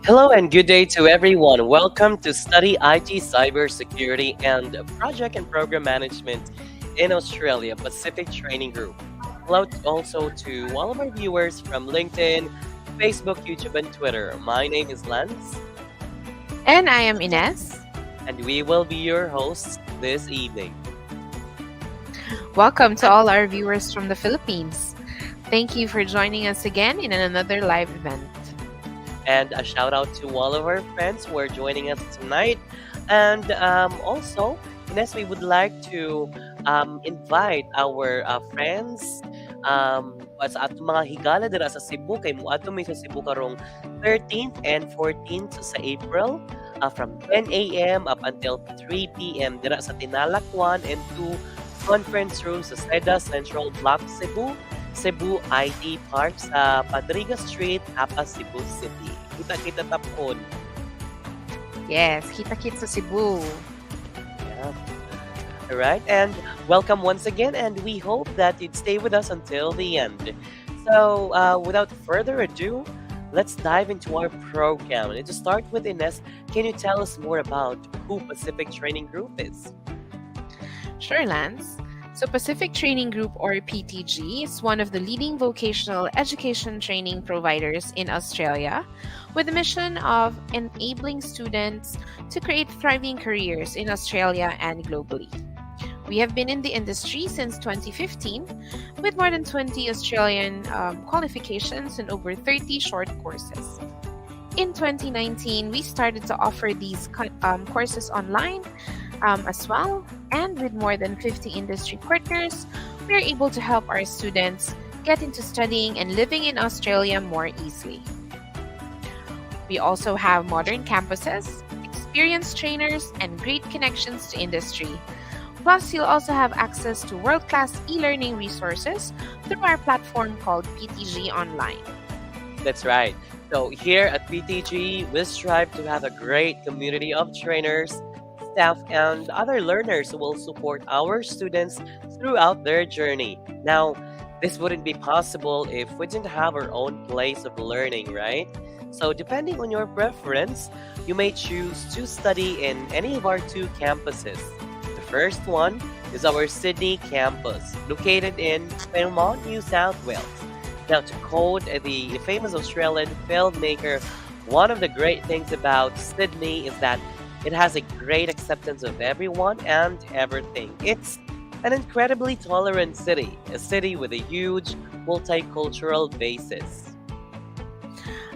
Hello and good day to everyone. Welcome to Study IT Cybersecurity and Project and Program Management in Australia Pacific Training Group. Hello also to all of our viewers from LinkedIn, Facebook, YouTube, and Twitter. My name is Lance, And I am Ines. and we will be your hosts this evening. Welcome to all our viewers from the Philippines. Thank you for joining us again in another live event. And a shout out to all of our friends who are joining us tonight. And also, Ines, we would like to invite our friends sa atong mga higala dira sa Cebu kay muadto mi sa Cebu karong 13th and 14th sa April from 10 a.m. up until 3 p.m. dira sa Tinalak 1 and 2 conference room sa Seda Central Block Cebu IT Park sa Padriga Street, Apas, Cebu City. Kita-kita tapon. Yes, kita-kit sa Cebu. Yeah. All right, and welcome once again, and we hope that you'd stay with us until the end. So, without further ado, let's dive into our program. And to start with, Ines, can you tell us more about who Pacific Training Group is? Sure, Lance. So Pacific Training Group, or PTG, is one of the leading vocational education training providers in Australia, with the mission of enabling students to create thriving careers in Australia and globally. We have been in the industry since 2015, with more than 20 Australian qualifications and over 30 short courses. In 2019, we started to offer these courses online as well, and with more than 50 industry partners, we are able to help our students get into studying and living in Australia more easily. We also have modern campuses, experienced trainers, and great connections to industry. Plus, you'll also have access to world-class e-learning resources through our platform called PTG Online. That's right. So here at PTG, we strive to have a great community of trainers, staff, and other learners who will support our students throughout their journey. Now, this wouldn't be possible if we didn't have our own place of learning, right? So depending on your preference, you may choose to study in any of our two campuses. The first one is our Sydney campus, located in Fairmont, New South Wales. Now, to quote the famous Australian filmmaker, one of the great things about Sydney is that it has a great acceptance of everyone and everything. It's an incredibly tolerant city, a city with a huge multicultural basis.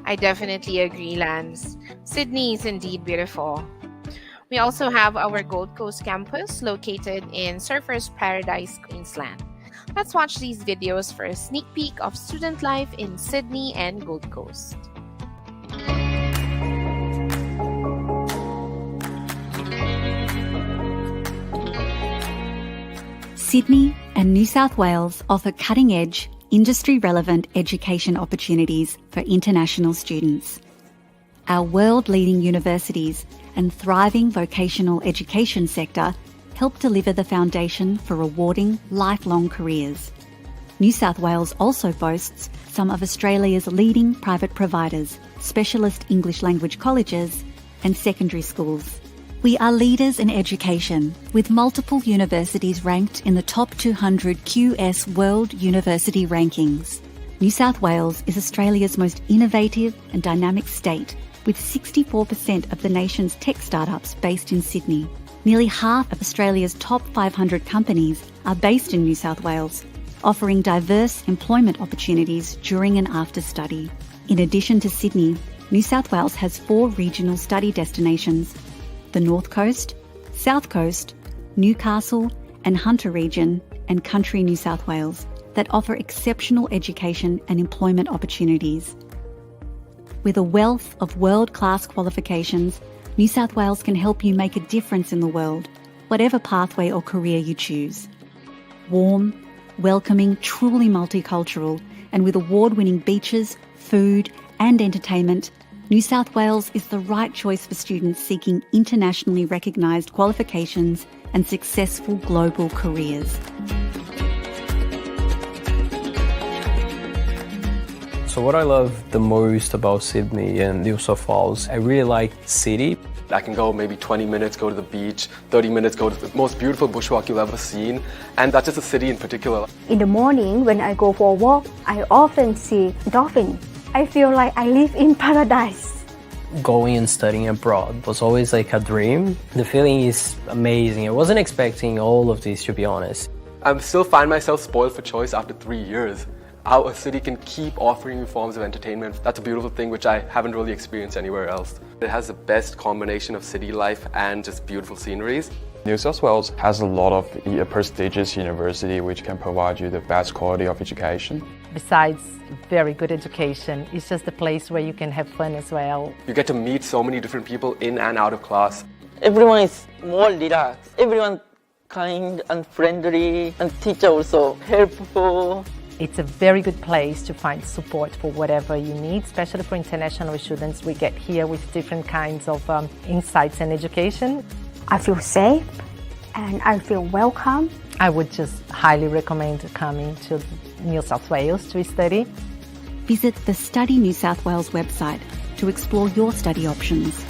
I definitely agree, Lance. Sydney is indeed beautiful. We also have our Gold Coast campus located in Surfers Paradise, Queensland. Let's watch these videos for a sneak peek of student life in Sydney and Gold Coast. Sydney and New South Wales offer cutting-edge, industry-relevant education opportunities for international students. Our world-leading universities and thriving vocational education sector help deliver the foundation for rewarding lifelong careers. New South Wales also boasts some of Australia's leading private providers, specialist English language colleges and secondary schools. We are leaders in education, with multiple universities ranked in the top 200 QS World University Rankings. New South Wales is Australia's most innovative and dynamic state, with 64% of the nation's tech startups based in Sydney. Nearly half of Australia's top 500 companies are based in New South Wales, offering diverse employment opportunities during and after study. In addition to Sydney, New South Wales has 4 regional study destinations: the North Coast, South Coast, Newcastle and Hunter region, and Country New South Wales, that offer exceptional education and employment opportunities. With a wealth of world-class qualifications, New South Wales can help you make a difference in the world, whatever pathway or career you choose. Warm, welcoming, truly multicultural, and with award-winning beaches, food and entertainment, New South Wales is the right choice for students seeking internationally recognised qualifications and successful global careers. So what I love the most about Sydney and New South Wales, I really like the city. I can go maybe 20 minutes, go to the beach, 30 minutes, go to the most beautiful bushwalk you've ever seen. And that's just a city in particular. In the morning, when I go for a walk, I often see dolphins. I feel like I live in paradise. Going and studying abroad was always like a dream. The feeling is amazing. I wasn't expecting all of this, to be honest. I still find myself spoiled for choice after 3 years. How a city can keep offering me forms of entertainment, that's a beautiful thing which I haven't really experienced anywhere else. It has the best combination of city life and just beautiful sceneries. New South Wales has a lot of prestigious university which can provide you the best quality of education. Besides very good education, it's just a place where you can have fun as well. You get to meet so many different people in and out of class. Everyone is more relaxed. Everyone kind and friendly, and teacher also helpful. It's a very good place to find support for whatever you need, especially for international students. We get here with different kinds of insights and education. I feel safe and I feel welcome. I would just highly recommend coming to New South Wales to study. Visit the Study New South Wales website to explore your study options.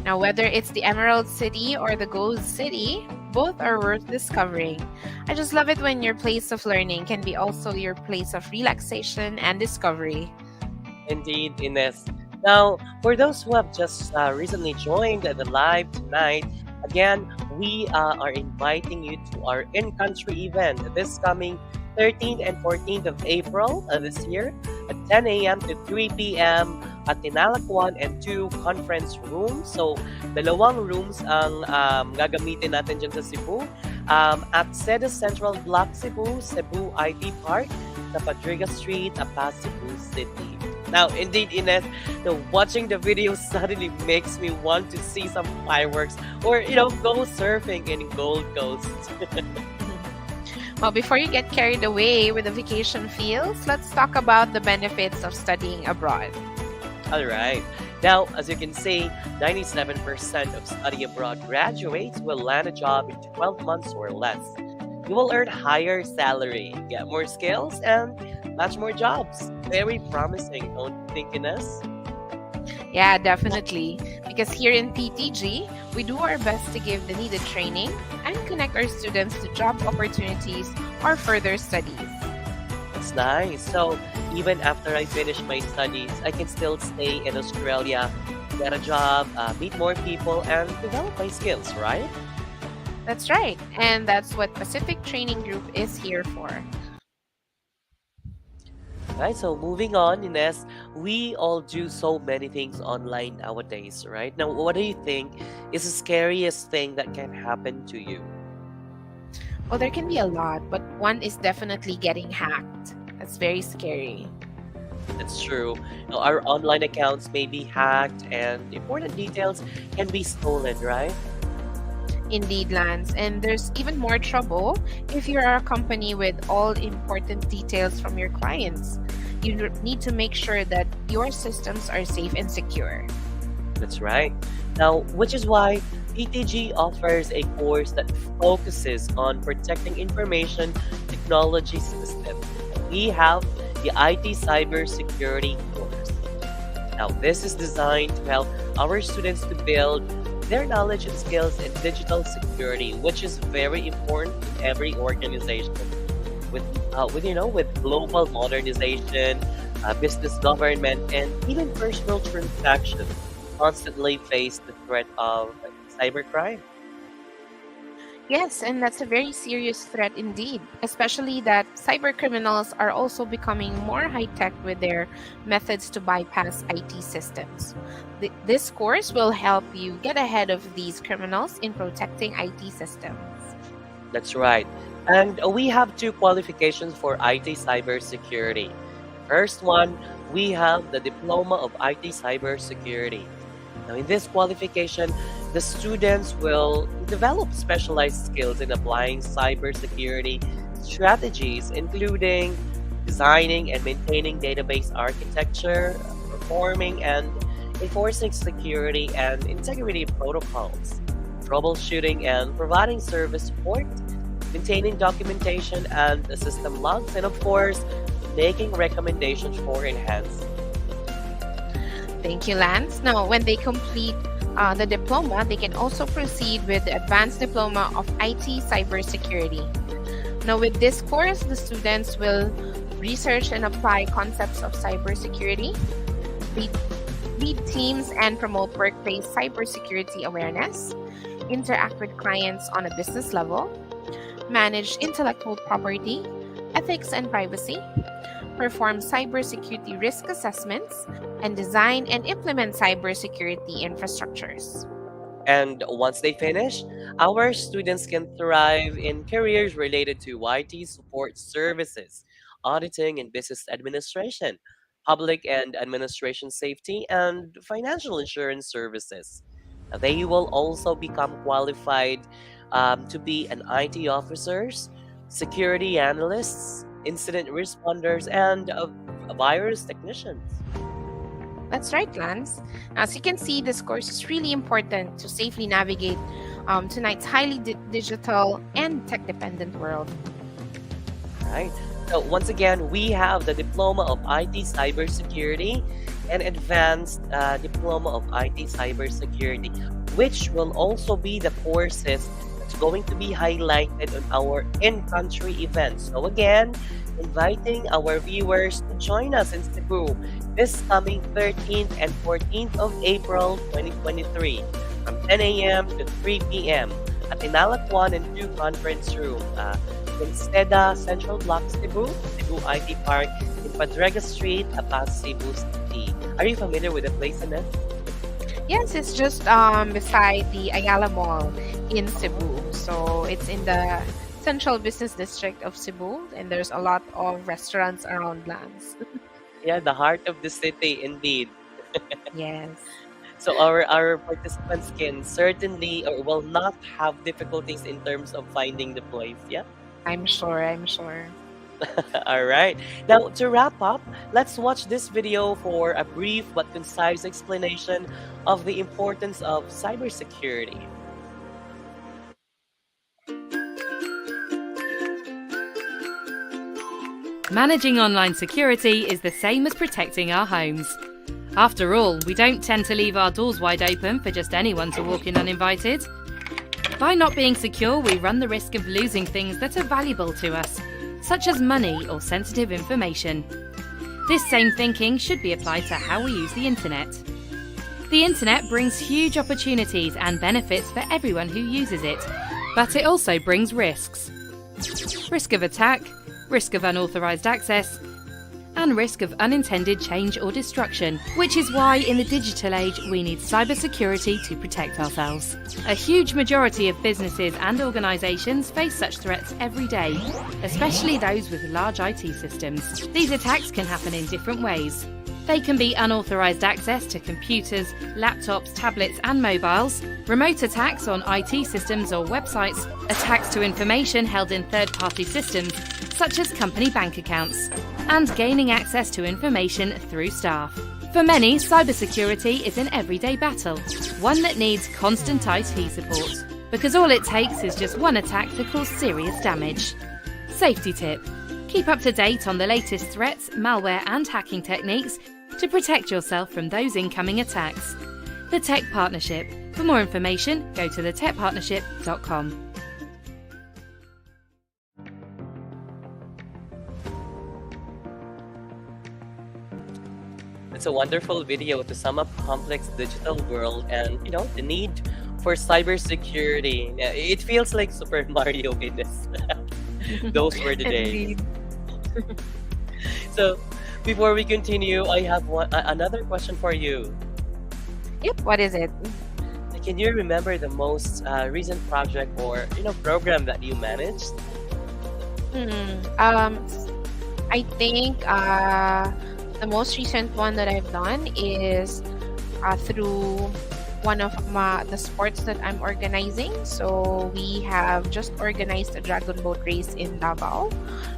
Now, whether it's the Emerald City or the Gold City, both are worth discovering. I just love it when your place of learning can be also your place of relaxation and discovery. Indeed, Ines. Now, for those who have just recently joined the live tonight, Again, we are inviting you to our in-country event this coming 13th and 14th of April this year at 10 a.m. to 3 p.m. at Tinalak 1 and 2 conference rooms. So, dalawang rooms ang gagamitin natin dyan sa Cebu. At Seda Central Block Cebu, Cebu IT Park, sa Padriga Street, Apa, Cebu City. Now, indeed, Ines, watching the video suddenly makes me want to see some fireworks or, go surfing in Gold Coast. Well, before you get carried away with the vacation feels, let's talk about the benefits of studying abroad. All right. Now, as you can see, 97% of study abroad graduates will land a job in 12 months or less. You will earn higher salary, get more skills, and much more jobs. Very promising, don't you think, Ines? Yeah, definitely. Because here in PTG, we do our best to give the needed training and connect our students to job opportunities or further studies. That's nice. So, even after I finish my studies, I can still stay in Australia, get a job, meet more people, and develop my skills, right? That's right. And that's what Pacific Training Group is here for. Right, so moving on, Ines, we all do so many things online nowadays, right? Now, what do you think is the scariest thing that can happen to you? Well, there can be a lot, but one is definitely getting hacked. That's very scary. That's true. Our online accounts may be hacked and important details can be stolen, right? Indeed, Lance. And there's even more trouble if you are a company with all important details from your clients. You need to make sure that your systems are safe and secure. That's right. Now, which is why PTG offers a course that focuses on protecting information technology systems. We have the IT Cybersecurity course. Now, this is designed to help our students to build their knowledge and skills in digital security, which is very important in every organization. With global modernization, business government, and even personal transactions, constantly face the threat of cybercrime. Yes, and that's a very serious threat indeed, especially that cyber criminals are also becoming more high-tech with their methods to bypass IT systems. This course will help you get ahead of these criminals in protecting IT systems. That's right. And we have two qualifications for IT cybersecurity. First one, we have the Diploma of IT Cybersecurity. Now, in this qualification, the students will develop specialized skills in applying cybersecurity strategies, including designing and maintaining database architecture, performing and enforcing security and integrity protocols, troubleshooting and providing service support, maintaining documentation and system logs, and of course, making recommendations for enhancement. Thank you, Lance. Now, when they complete the diploma, they can also proceed with the Advanced Diploma of IT Cybersecurity. Now, with this course, the students will research and apply concepts of cybersecurity, lead teams and promote workplace cybersecurity awareness, interact with clients on a business level, manage intellectual property, ethics and privacy, perform cybersecurity risk assessments, and design and implement cybersecurity infrastructures. And once they finish, our students can thrive in careers related to IT support services, auditing and business administration, public and administration safety, and financial insurance services. Now, they will also become qualified to be an IT officers, security analysts, incident responders, and virus technicians. That's right, Lance. As you can see, this course is really important to safely navigate tonight's highly digital and tech-dependent world. Right. So once again, we have the Diploma of IT Cybersecurity and Advanced Diploma of IT Cybersecurity, which will also be the courses that's going to be highlighted on our in-country event. So again, inviting our viewers to join us in Cebu this coming 13th and 14th of April 2023. from 10 a.m. to 3 p.m. at Inalak 1 and 2 Conference Room in Seda Central Block, Cebu IT Park in Padrega Street, Apaz, Cebu City. Are you familiar with the place, Ines? Yes, it's just beside the Ayala Mall in Cebu. So it's in the central business district of Cebu, and there's a lot of restaurants around Lance. Yeah, the heart of the city, indeed. Yes, So our participants can certainly or will not have difficulties in terms of finding the place. Yeah. I'm sure. I'm sure. All right. Now to wrap up, let's watch this video for a brief but concise explanation of the importance of cybersecurity. Managing online security is the same as protecting our homes. After all, we don't tend to leave our doors wide open for just anyone to walk in uninvited. By not being secure, we run the risk of losing things that are valuable to us, such as money or sensitive information. This same thinking should be applied to how we use the internet. The internet brings huge opportunities and benefits for everyone who uses it, but it also brings risks. Risk of attack, risk of unauthorized access, and risk of unintended change or destruction, which is why in the digital age we need cybersecurity to protect ourselves. A huge majority of businesses and organisations face such threats every day, especially those with large IT systems. These attacks can happen in different ways. They can be unauthorized access to computers, laptops, tablets and mobiles, remote attacks on IT systems or websites, attacks to information held in third-party systems, such as company bank accounts, and gaining access to information through staff. For many, cybersecurity is an everyday battle, one that needs constant IT support, because all it takes is just one attack to cause serious damage. Safety tip: keep up to date on the latest threats, malware and hacking techniques to protect yourself from those incoming attacks. The Tech Partnership. For more information, go to thetechpartnership.com. It's a wonderful video to sum up complex digital world and the need for cybersecurity. It feels like Super Mario in this. Those were the days. Indeed. So before we continue, I have another question for you. Yep. What is it? Can you remember the most recent project or program that you managed? I think the most recent one that I've done is through one of the sports that I'm organizing. So we have just organized a dragon boat race in Davao.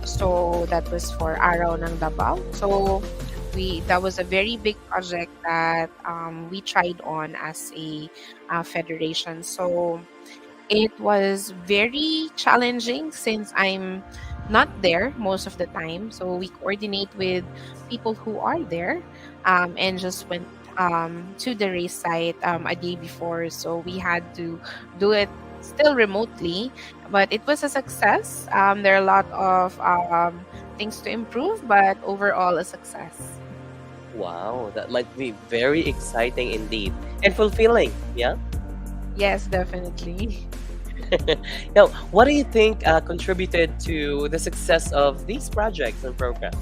So that was for Araw ng Davao. So that was a very big project that we tried on as a federation. So it was very challenging since I'm not there most of the time. So we coordinate with people who are there and just went to the race site a day before. So we had to do it still remotely, but it was a success. There are a lot of things to improve, but overall a success. Wow, that might be very exciting indeed and fulfilling. Yeah. Yes, definitely. Now, what do you think contributed to the success of these projects and programs?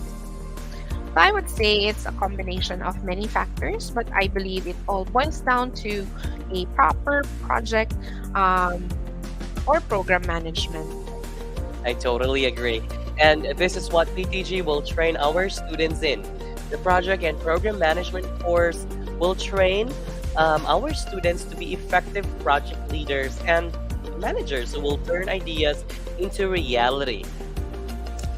I would say it's a combination of many factors, but I believe it all boils down to a proper project or program management. I totally agree. And this is what PTG will train our students in. The project and program management course will train our students to be effective project leaders and managers who will turn ideas into reality.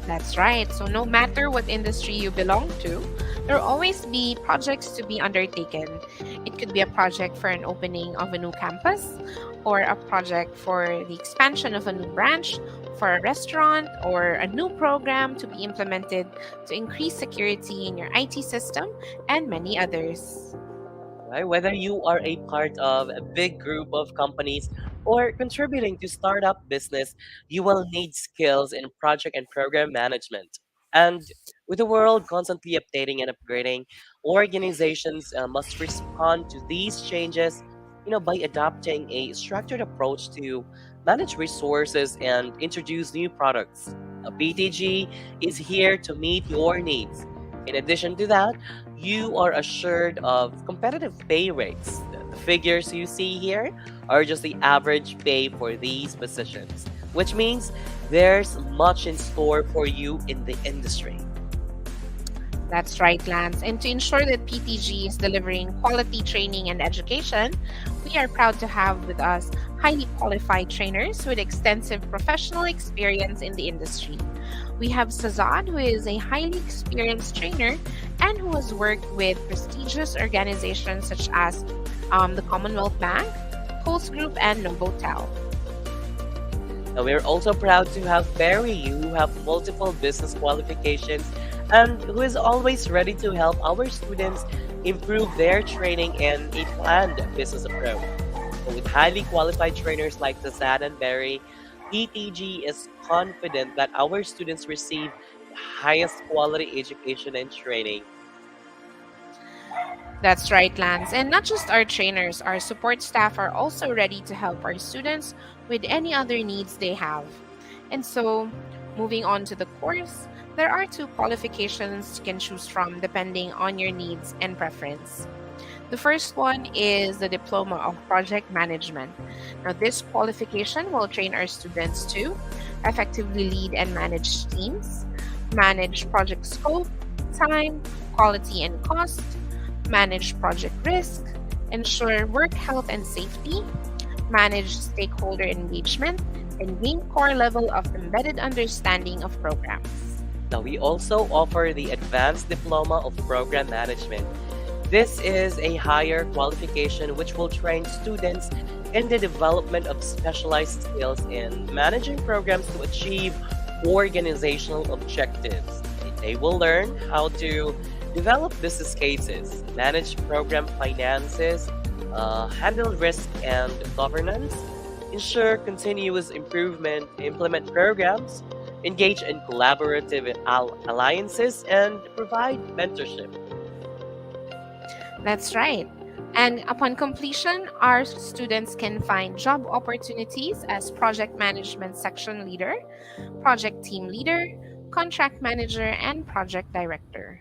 That's right. So no matter what industry you belong to, there will always be projects to be undertaken. It could be a project for an opening of a new campus, or a project for the expansion of a new branch, for a restaurant, or a new program to be implemented to increase security in your IT system, and many others. Right? Whether you are a part of a big group of companies or contributing to startup business, you will need skills in project and program management. And with the world constantly updating and upgrading, organizations must respond to these changes by adopting a structured approach to manage resources and introduce new products. Now, PTG is here to meet your needs. In addition to that, you are assured of competitive pay rates. The figures you see here are just the average pay for these positions, which means there's much in store for you in the industry. That's right, Lance. And to ensure that PTG is delivering quality training and education, we are proud to have with us highly qualified trainers with extensive professional experience in the industry. We have Sazad, who is a highly experienced trainer and who has worked with prestigious organizations such as the Commonwealth Bank, Pulse Group, and Novotel. Now, we're also proud to have Barry, who have multiple business qualifications and who is always ready to help our students improve their training and a planned business approach. So with highly qualified trainers like Sazad and Barry, PTG is confident that our students receive the highest quality education and training. That's right, Lance. And not just our trainers, our support staff are also ready to help our students with any other needs they have. And so, moving on to the course, there are two qualifications you can choose from depending on your needs and preference. The first one is the Diploma of Project Management. Now, this qualification will train our students to effectively lead and manage teams, manage project scope, time, quality, and cost, manage project risk, ensure work health and safety, manage stakeholder engagement, and gain core level of embedded understanding of programs. Now, we also offer the Advanced Diploma of Program Management. This is a higher qualification which will train students in the development of specialized skills in managing programs to achieve organizational objectives. They will learn how to develop business cases, manage program finances, handle risk and governance, ensure continuous improvement, implement programs, engage in collaborative alliances, and provide mentorship. That's right. And upon completion, our students can find job opportunities as project management section leader, project team leader, contract manager, and project director.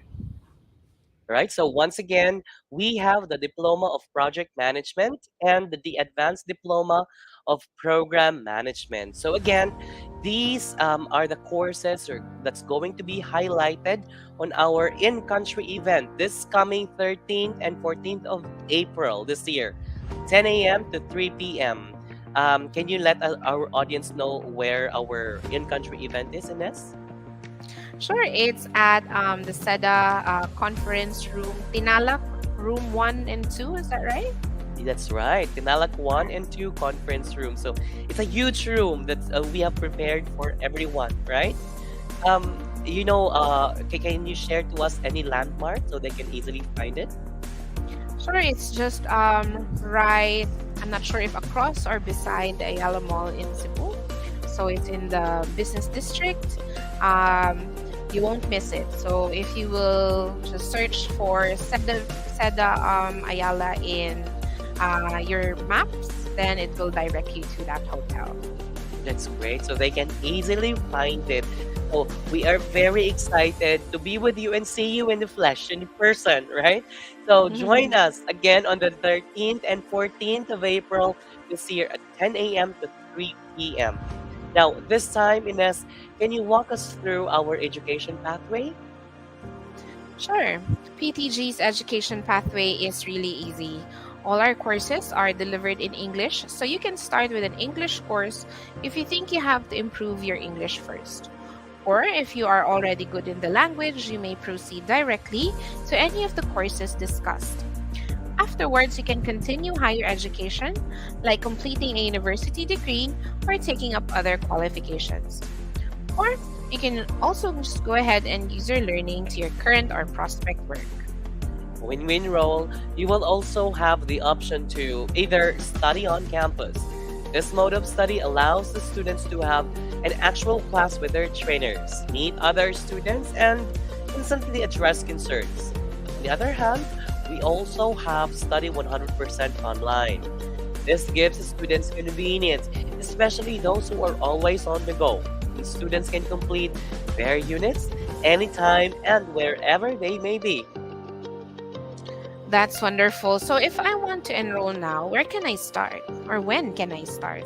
Right? So once again, we have the Diploma of Project Management and the Advanced Diploma of Program Management. So again, these are the courses that's going to be highlighted on our in-country event this coming 13th and 14th of April this year, 10 a.m. to 3 p.m. Can you let our audience know where our in-country event is, Ines? Sure, it's at the SEDA conference room, Tinalak room 1 and 2, is that right? That's right, Tinalak 1 and 2 conference room. So it's a huge room that we have prepared for everyone, right? Can you share to us any landmark so they can easily find it? Sure, it's just right, I'm not sure if across or beside the Ayala Mall in Cebu. So it's in the business district. You won't miss it. So if you will just search for SEDA Ayala in your maps, then it will direct you to that hotel. That's great. So they can easily find it. So we are very excited to be with you and see you in the flesh, in person, right? So join us again on the 13th and 14th of April this year at 10 a.m. to 3 p.m. Now, this time, Ines, can you walk us through our education pathway? Sure. PTG's education pathway is really easy. All our courses are delivered in English, so you can start with an English course if you think you have to improve your English first. Or if you are already good in the language, you may proceed directly to any of the courses discussed. Afterwards, you can continue higher education, like completing a university degree or taking up other qualifications. Or you can also just go ahead and use your learning to your current or prospect work. When we enroll, you will also have the option to either study on campus. This mode of study allows the students to have an actual class with their trainers, meet other students, and instantly address concerns. On the other hand, we also have study 100% online. This gives students convenience, especially those who are always on the go. Students can complete their units anytime and wherever they may be. That's wonderful. So if I want to enroll now, where can I start? Or when can I start?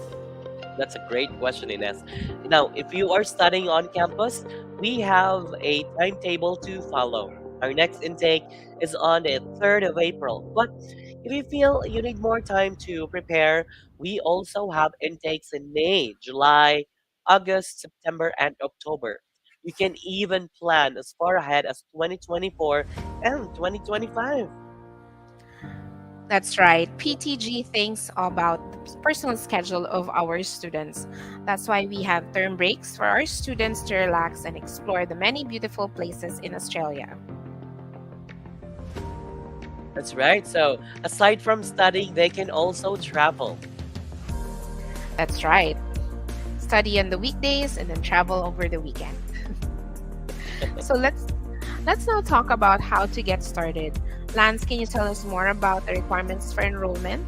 That's a great question, Ines. Now, if you are studying on campus, we have a timetable to follow. Our next intake is on the 3rd of April. But if you feel you need more time to prepare, we also have intakes in May, July, August, September, and October. You can even plan as far ahead as 2024 and 2025. That's right. PTG thinks about the personal schedule of our students. That's why we have term breaks for our students to relax and explore the many beautiful places in Australia. That's right. So, aside from studying, they can also travel. That's right. Study on the weekdays and then travel over the weekend. So let's now talk about how to get started. Lance, can you tell us more about the requirements for enrollment?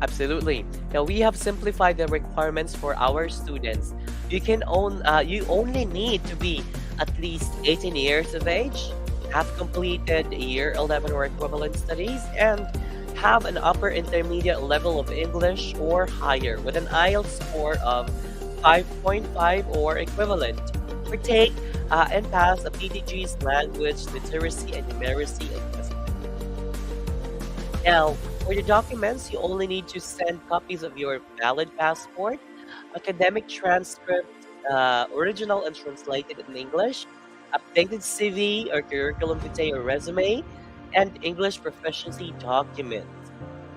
Absolutely. Now we have simplified the requirements for our students. You only need to be at least 18 years of age, have completed year 11 or equivalent studies, and have an upper intermediate level of English or higher with an IELTS score of 5.5 or equivalent. Or take and pass a PTG's language, literacy, and numeracy assessment. Now, for the documents, you only need to send copies of your valid passport, academic transcript, original and translated in English, updated CV or curriculum vitae or resume, and English proficiency document.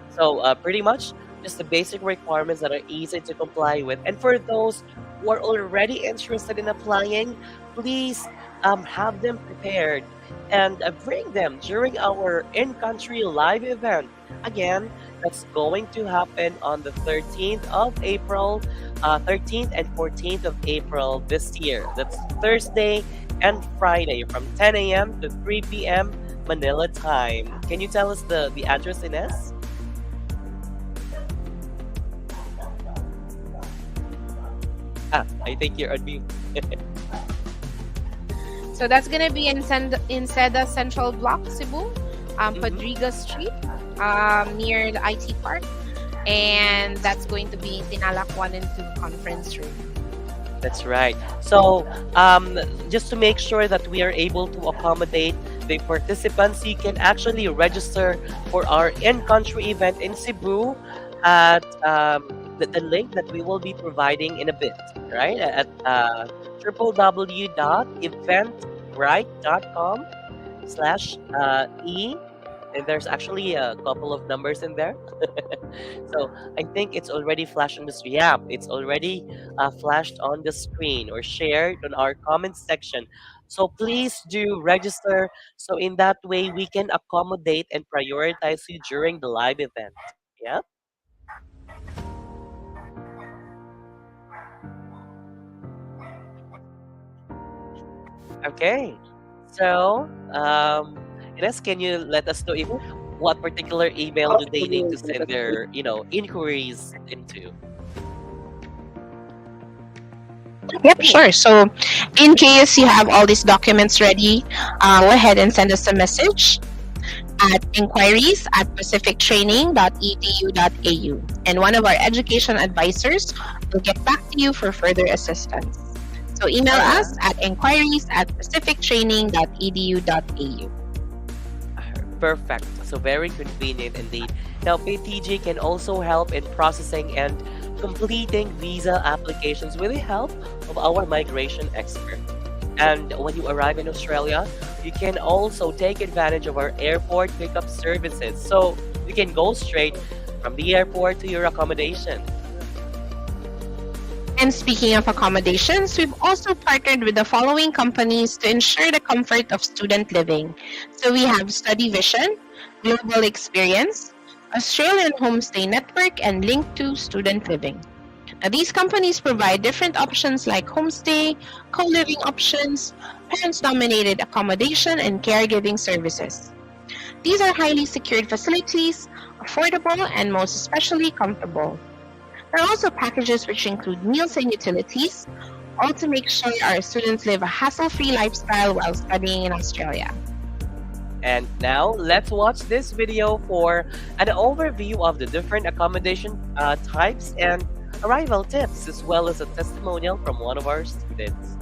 So, pretty much just the basic requirements that are easy to comply with. And for those who are already interested in applying, please have them prepared and bring them during our in-country live event. Again, that's going to happen on the 13th of April, 13th and 14th of April this year. That's Thursday and Friday from 10 a.m. to 3 p.m. Manila time. Can you tell us the address, Ines? I think you're on mute. So that's gonna be in Seda Central Block, Cebu, Padriga Street, near the IT Park, and that's going to be in Tinalak 1 and 2 conference room. That's right. So, just to make sure that we are able to accommodate the participants, you can actually register for our in-country event in Cebu at the link that we will be providing in a bit, right? At www.eventbrite.com/e, and there's actually a couple of numbers in there. So I think it's already flashed on the screen. Yeah, it's already flashed on the screen or shared on our comments section. So please do register. So in that way, we can accommodate and prioritize you during the live event. Yeah. Okay. So, Ines, can you let us know if what particular email do they need to send their, inquiries into? Yep, sure. So, in case you have all these documents ready, go ahead and send us a message at inquiries@pacifictraining.edu.au, and one of our education advisors will get back to you for further assistance. So email us at inquiries@pacifictraining.edu.au. Perfect. So very convenient indeed. Now, PTG can also help in processing and completing visa applications with the help of our migration expert. And when you arrive in Australia, you can also take advantage of our airport pickup services. So you can go straight from the airport to your accommodation. And speaking of accommodations, we've also partnered with the following companies to ensure the comfort of student living. So we have Study Vision, Global Experience, Australian Homestay Network, and Link to Student Living. Now, these companies provide different options like homestay, co-living options, parents-nominated accommodation, and caregiving services. These are highly secured facilities, affordable, and most especially comfortable. There are also packages which include meals and utilities, all to make sure our students live a hassle-free lifestyle while studying in Australia. And now, let's watch this video for an overview of the different accommodation types and arrival tips, as well as a testimonial from one of our students.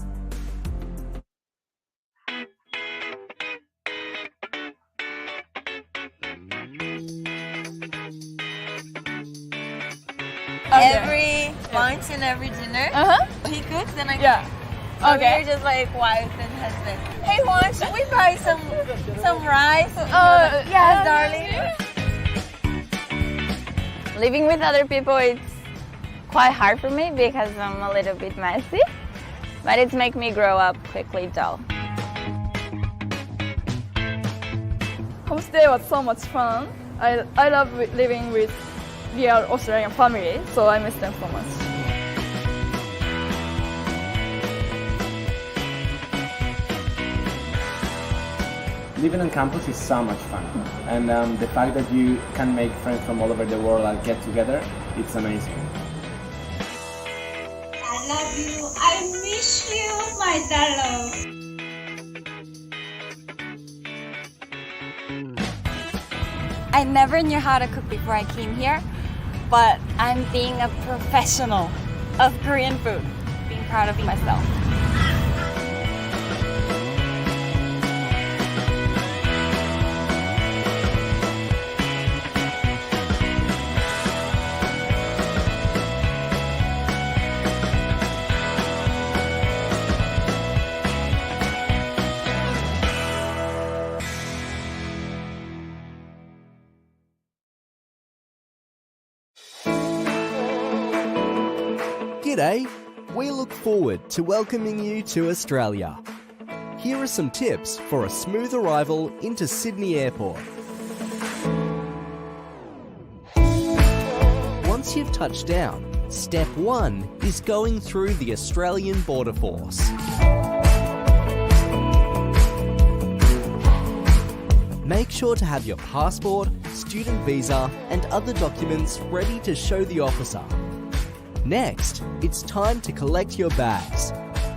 Every lunch and every dinner, he cooks and I cook. So we're just like wife and husband. Hey, Juan, should we buy some rice? Yes, darling. Living with other people, it's quite hard for me because I'm a little bit messy, but it's make me grow up quickly though. Homestay was so much fun. I love living with real Australian family, so I miss them so much. Living on campus is so much fun, and the fact that you can make friends from all over the world and get together, it's amazing. I love you, I miss you, my darling. I never knew how to cook before I came here, but I'm being a professional of Korean food, being proud of myself. G'day! We look forward to welcoming you to Australia. Here are some tips for a smooth arrival into Sydney Airport. Once you've touched down, step 1 is going through the Australian Border Force. Make sure to have your passport, student visa and other documents ready to show the officer. Next, it's time to collect your bags.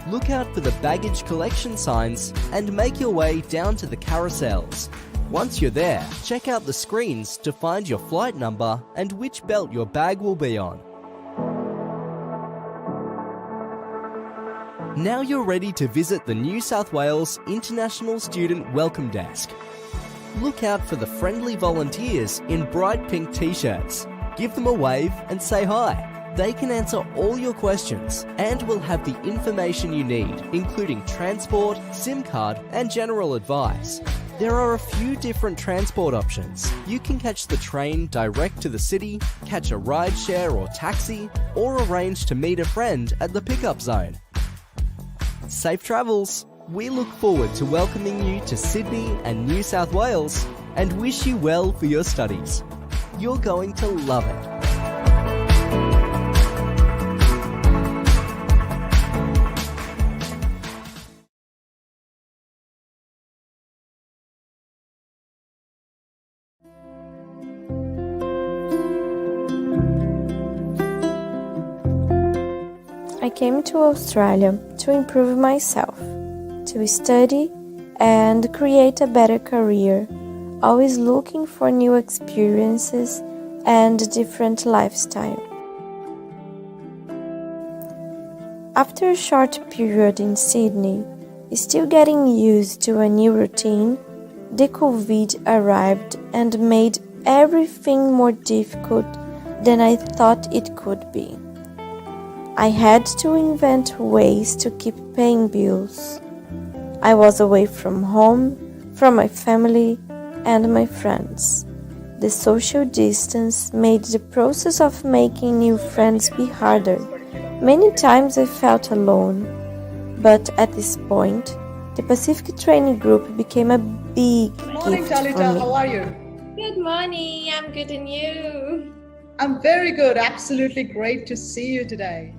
Look out for the baggage collection signs and make your way down to the carousels. Once you're there, check out the screens to find your flight number and which belt your bag will be on. Now you're ready to visit the New South Wales International Student Welcome Desk. Look out for the friendly volunteers in bright pink t-shirts. Give them a wave and say hi. They can answer all your questions and will have the information you need, including transport, SIM card and general advice. There are a few different transport options. You can catch the train direct to the city, catch a rideshare or taxi, or arrange to meet a friend at the pickup zone. Safe travels! We look forward to welcoming you to Sydney and New South Wales and wish you well for your studies. You're going to love it. I came to Australia to improve myself, to study and create a better career, always looking for new experiences and different lifestyle. After a short period in Sydney, still getting used to a new routine, the COVID arrived and made everything more difficult than I thought it could be. I had to invent ways to keep paying bills. I was away from home, from my family and my friends. The social distance made the process of making new friends be harder. Many times I felt alone, but at this point, the Pacific Training Group became a big Morning, gift for Talita. me. How are you? Good morning. I'm good, and you? I'm very good. Absolutely great to see you today.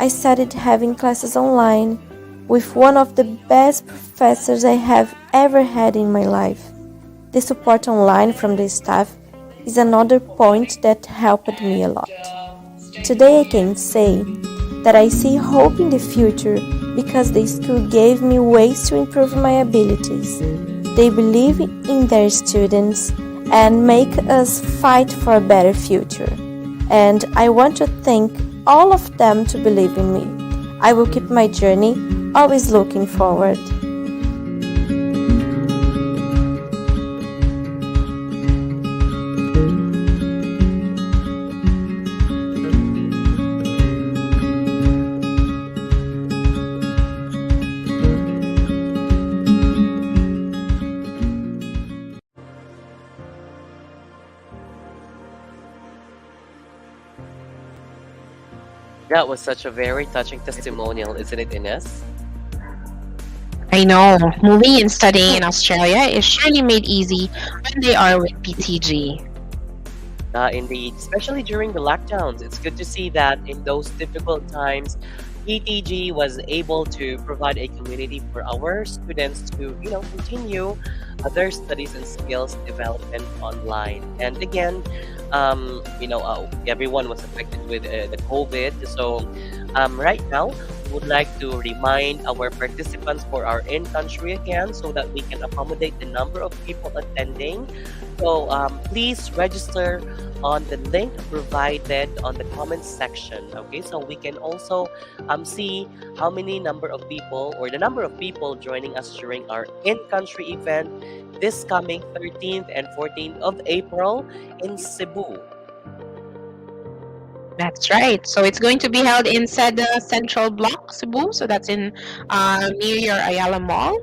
I started having classes online with one of the best professors I have ever had in my life. The support online from the staff is another point that helped me a lot. Today I can say that I see hope in the future because the school gave me ways to improve my abilities. They believe in their students and make us fight for a better future. And I want to thank all of them to believe in me. I will keep my journey, always looking forward. That was such a very touching testimonial, isn't it, Ines? I know. Moving and studying in Australia is surely made easy when they are with PTG. Indeed, especially during the lockdowns, it's good to see that in those difficult times, PTG was able to provide a community for our students to, continue their studies and skills development online. And again, everyone was affected with the COVID. So right now, we would like to remind our participants for our in-country again so that we can accommodate the number of people attending. So please register on the link provided on the comments section. Okay, so we can also see how many number of people or the number of people joining us during our in-country event this coming 13th and 14th of April in Cebu. That's right. So it's going to be held in Seda Central Block, Cebu. So that's in near your Ayala Mall,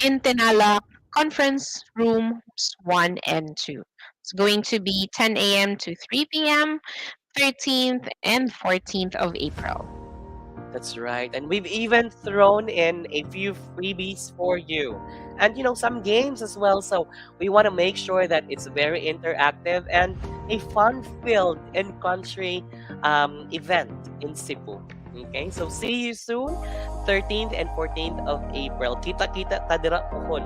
in Tenala Conference Rooms 1 and 2. It's going to be 10 a.m. to 3 p.m., 13th and 14th of April. That's right. And we've even thrown in a few freebies for you. And, some games as well. So we want to make sure that it's very interactive and a fun-filled in-country event in Cebu. Okay? So see you soon, 13th and 14th of April. Kita-kita tadira pohon.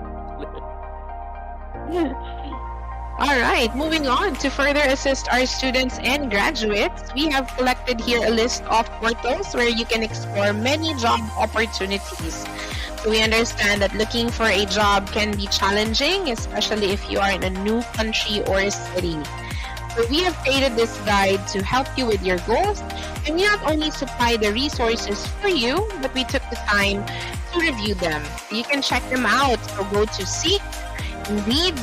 All right, moving on to further assist our students and graduates, we have collected here a list of portals where you can explore many job opportunities. So we understand that looking for a job can be challenging, especially if you are in a new country or city. So we have created this guide to help you with your goals, and we not only supply the resources for you, but we took the time to review them. You can check them out. So go to Seek, Indeed,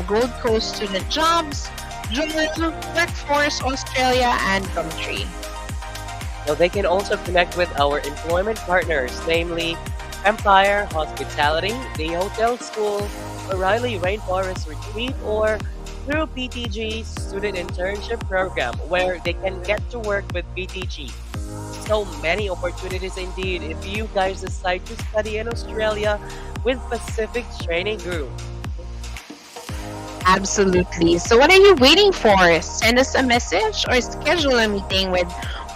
Gold Coast Student Jobs, Journal, Workforce Australia, and Gumtree. So they can also connect with our employment partners, namely Empire Hospitality, the Hotel School, O'Reilly Rainforest Retreat, or through PTG's Student Internship Program, where they can get to work with PTG. So many opportunities indeed if you guys decide to study in Australia with Pacific Training Group. Absolutely. So what are you waiting for? Send us a message or schedule a meeting with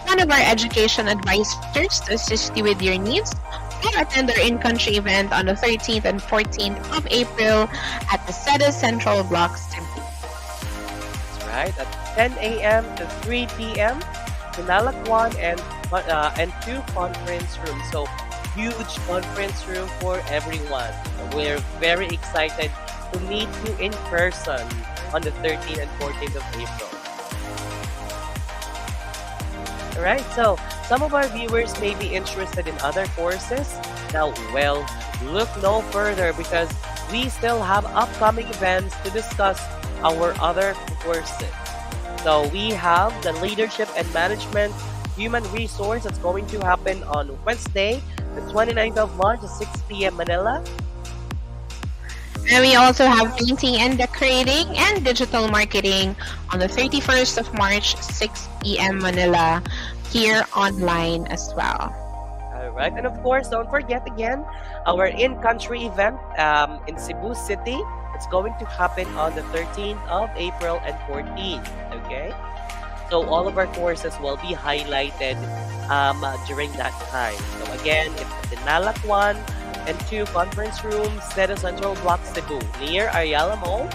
one of our education advisors to assist you with your needs, or attend our in-country event on the 13th and 14th of April at the Seda Central Block, Cebu. That's right, at 10 a.m. to 3 p.m. Tinalak 1 and 2 conference rooms. So huge conference room for everyone. We're very excited to meet you in person on the 13th and 14th of April. Alright, so some of our viewers may be interested in other courses. Now, look no further because we still have upcoming events to discuss our other courses. So we have the Leadership and Management Human Resource that's going to happen on Wednesday, the 29th of March at 6 p.m. Manila. And we also have Painting and Decorating and Digital Marketing on the 31st of March, 6 p.m. Manila, here online as well. Alright, and of course, don't forget again, our in-country event in Cebu City. It's going to happen on the 13th of April and 14th, okay? So all of our courses will be highlighted during that time. So again, it's the Tinalak 1, and 2 conference rooms, Cedo Central Block, Cebu, near Ayala Mall,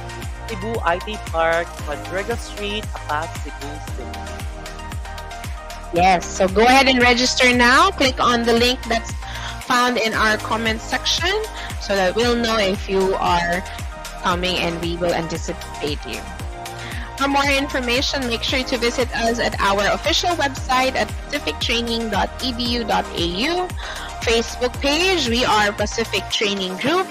Cebu IT Park, Madrigal Street, Apas, Cebu City. Yes, so go ahead and register now. Click on the link that's found in our comment section so that we'll know if you are coming and we will anticipate you. For more information, make sure to visit us at our official website at pacifictraining.edu.au. Facebook page, we are Pacific Training Group.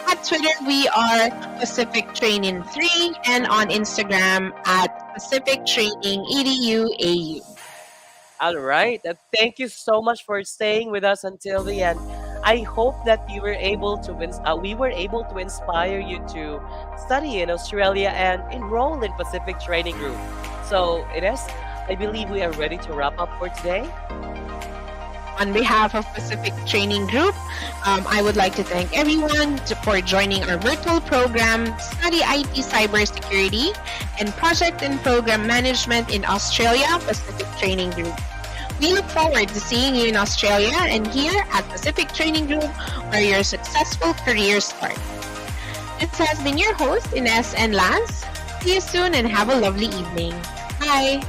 At Twitter, we are Pacific Training 3, and on Instagram at Pacific Training EDU.AU. All right. Thank you so much for staying with us until the end. I hope that you were able to we were able to inspire you to study in Australia and enroll in Pacific Training Group. So, Ines, I believe we are ready to wrap up for today. On behalf of Pacific Training Group, I would like to thank everyone for joining our virtual program, Study IT Cybersecurity and Project and Program Management in Australia, Pacific Training Group. We look forward to seeing you in Australia and here at Pacific Training Group, where your successful career starts. This has been your host, Ines and Lance. See you soon and have a lovely evening. Bye!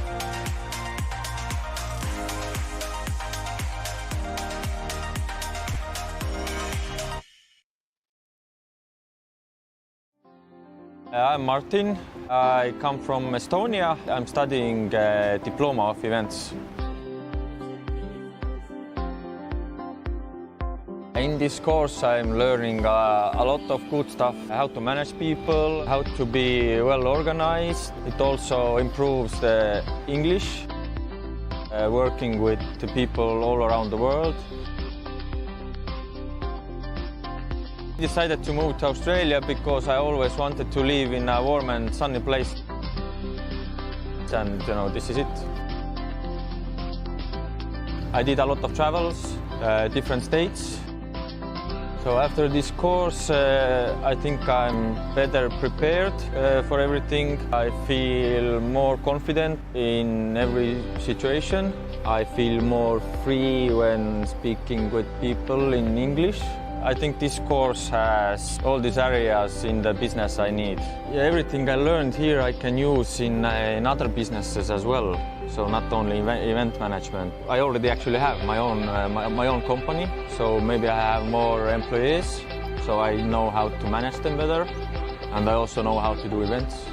I'm Martin. I come from Estonia. I'm studying Diploma of Events. In this course, I'm learning a lot of good stuff, how to manage people, how to be well organized. It also improves the English, working with the people all around the world. I decided to move to Australia because I always wanted to live in a warm and sunny place. And this is it. I did a lot of travels, different states. So after this course, I think I'm better prepared for everything. I feel more confident in every situation. I feel more free when speaking with people in English. I think this course has all these areas in the business I need. Everything I learned here I can use in other businesses as well. So not only event management. I already actually have my own company, so maybe I have more employees, so I know how to manage them better, and I also know how to do events.